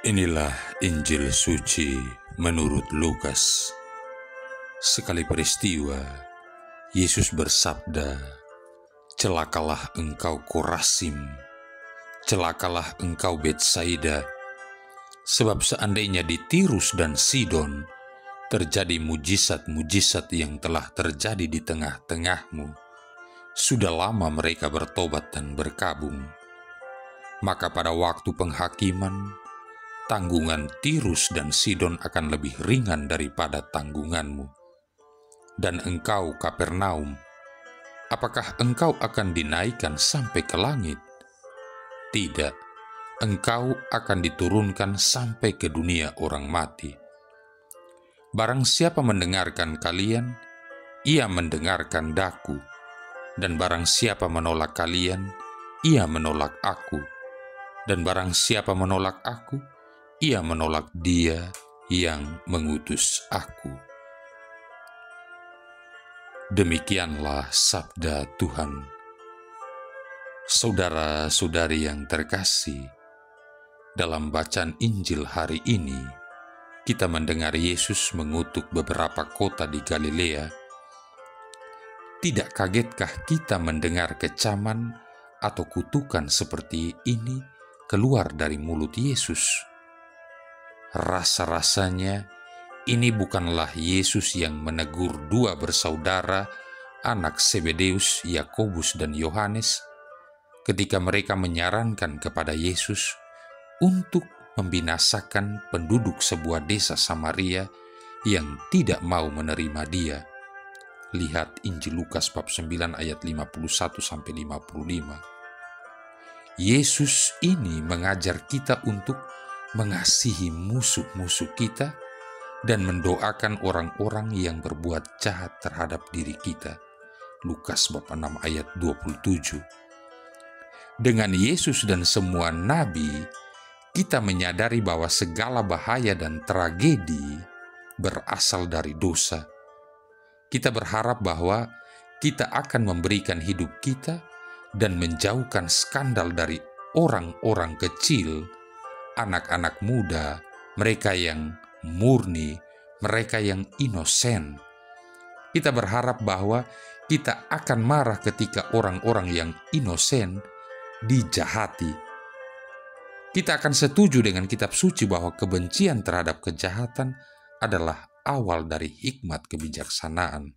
Inilah Injil suci menurut Lukas. Sekali peristiwa, Yesus bersabda, "Celakalah engkau Korazim, celakalah engkau Betsaida, sebab seandainya di Tirus dan Sidon terjadi mujizat-mujizat yang telah terjadi di tengah-tengahmu, sudah lama mereka bertobat dan berkabung. Maka pada waktu penghakiman, tanggungan Tirus dan Sidon akan lebih ringan daripada tanggunganmu. Dan engkau, Kapernaum, apakah engkau akan dinaikkan sampai ke langit? Tidak, engkau akan diturunkan sampai ke dunia orang mati. Barang siapa mendengarkan kalian, ia mendengarkan Daku, dan barang siapa menolak kalian, ia menolak Aku, dan barang siapa menolak Aku, ia menolak Dia yang mengutus Aku." Demikianlah sabda Tuhan. Saudara-saudari yang terkasih, dalam bacaan Injil hari ini, kita mendengar Yesus mengutuk beberapa kota di Galilea. Tidak kagetkah kita mendengar kecaman atau kutukan seperti ini keluar dari mulut Yesus? Rasa-rasanya ini bukanlah Yesus yang menegur dua bersaudara, anak Zebedeus, Yakobus dan Yohanes, ketika mereka menyarankan kepada Yesus untuk membinasakan penduduk sebuah desa Samaria yang tidak mau menerima Dia. Lihat Injil Lukas bab 9 ayat 51-55. Yesus ini mengajar kita untuk mengasihi musuh-musuh kita dan mendoakan orang-orang yang berbuat jahat terhadap diri kita. Lukas bab 6 ayat 27. Dengan Yesus dan semua nabi, kita menyadari bahwa segala bahaya dan tragedi berasal dari dosa. Kita berharap bahwa kita akan memberikan hidup kita dan menjauhkan skandal dari orang-orang kecil, anak-anak muda, mereka yang murni, mereka yang inosen. Kita berharap bahwa kita akan marah ketika orang-orang yang inosen dijahati. Kita akan setuju dengan kitab suci bahwa kebencian terhadap kejahatan adalah awal dari hikmat kebijaksanaan.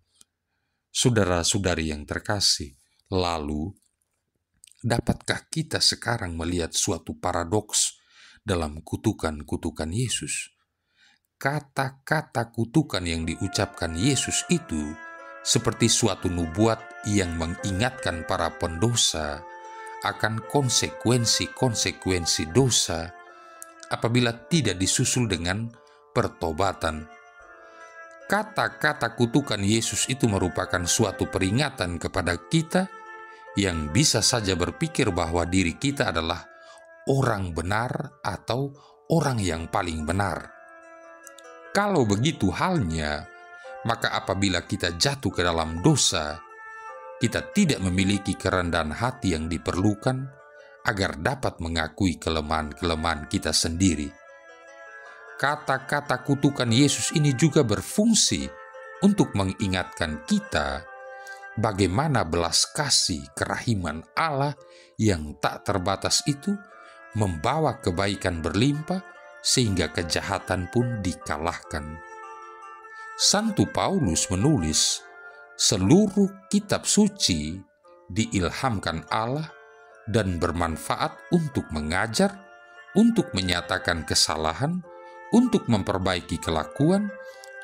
Saudara-saudari yang terkasih, lalu dapatkah kita sekarang melihat suatu paradoks dalam kutukan-kutukan Yesus? Kata-kata kutukan yang diucapkan Yesus itu seperti suatu nubuat yang mengingatkan para pendosa akan konsekuensi-konsekuensi dosa apabila tidak disusul dengan pertobatan. Kata-kata kutukan Yesus itu merupakan suatu peringatan kepada kita yang bisa saja berpikir bahwa diri kita adalah orang benar atau orang yang paling benar. Kalau begitu halnya, maka apabila kita jatuh ke dalam dosa, kita tidak memiliki kerendahan hati yang diperlukan agar dapat mengakui kelemahan-kelemahan kita sendiri. Kata-kata kutukan Yesus ini juga berfungsi untuk mengingatkan kita bagaimana belas kasih kerahiman Allah yang tak terbatas itu membawa kebaikan berlimpah sehingga kejahatan pun dikalahkan. Santo Paulus menulis, seluruh kitab suci diilhamkan Allah dan bermanfaat untuk mengajar, untuk menyatakan kesalahan, untuk memperbaiki kelakuan,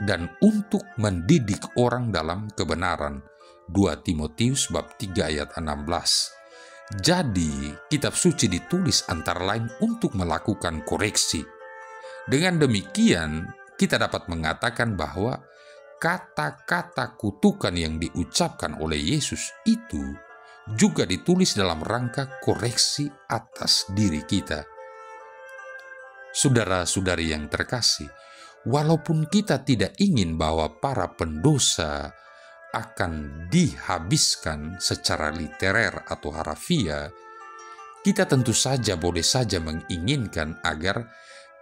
dan untuk mendidik orang dalam kebenaran. 2 Timotius bab 3 ayat 16. Jadi, kitab suci ditulis antara lain untuk melakukan koreksi. Dengan demikian, kita dapat mengatakan bahwa kata-kata kutukan yang diucapkan oleh Yesus itu juga ditulis dalam rangka koreksi atas diri kita. Saudara-saudari yang terkasih, walaupun kita tidak ingin bahwa para pendosa akan dihabiskan secara literer atau harafiah, kita tentu saja boleh saja menginginkan agar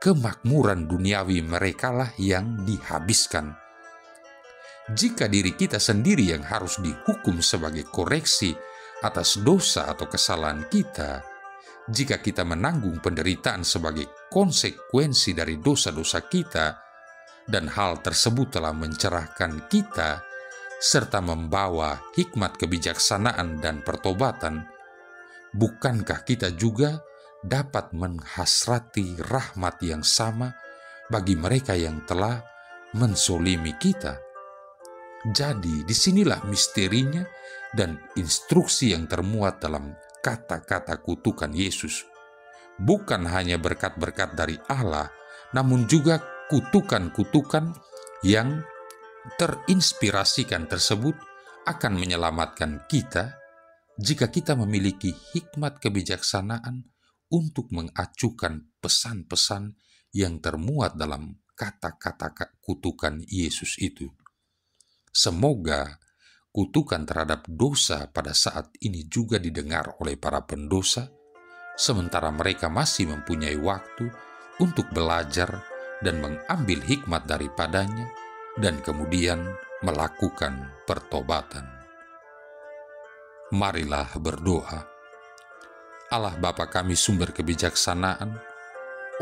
kemakmuran duniawi merekalah yang dihabiskan. Jika diri kita sendiri yang harus dihukum sebagai koreksi atas dosa atau kesalahan kita, jika kita menanggung penderitaan sebagai konsekuensi dari dosa-dosa kita, dan hal tersebut telah mencerahkan kita, serta membawa hikmat kebijaksanaan dan pertobatan, bukankah kita juga dapat menghasrati rahmat yang sama bagi mereka yang telah mensolimi kita? Jadi disinilah misterinya dan instruksi yang termuat dalam kata-kata kutukan Yesus. Bukan hanya berkat-berkat dari Allah, namun juga kutukan-kutukan yang terinspirasikan tersebut akan menyelamatkan kita jika kita memiliki hikmat kebijaksanaan untuk mengacukan pesan-pesan yang termuat dalam kata-kata kutukan Yesus itu. Semoga kutukan terhadap dosa pada saat ini juga didengar oleh para pendosa, sementara mereka masih mempunyai waktu untuk belajar dan mengambil hikmat daripadanya, dan kemudian melakukan pertobatan. Marilah berdoa. Allah Bapa kami sumber kebijaksanaan,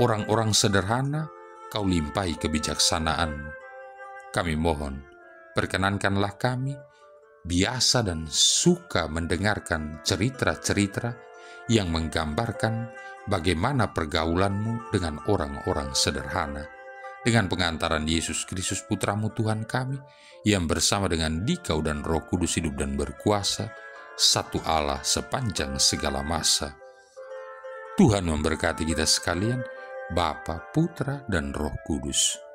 orang-orang sederhana Kau limpahi kebijaksanaan-Mu. Kami mohon, perkenankanlah kami biasa dan suka mendengarkan cerita-cerita yang menggambarkan bagaimana pergaulan-Mu dengan orang-orang sederhana, dengan pengantaran Yesus Kristus Putra-Mu Tuhan kami, yang bersama dengan Dikau dan Roh Kudus hidup dan berkuasa, satu Allah sepanjang segala masa. Tuhan memberkati kita sekalian, Bapa, Putra, dan Roh Kudus.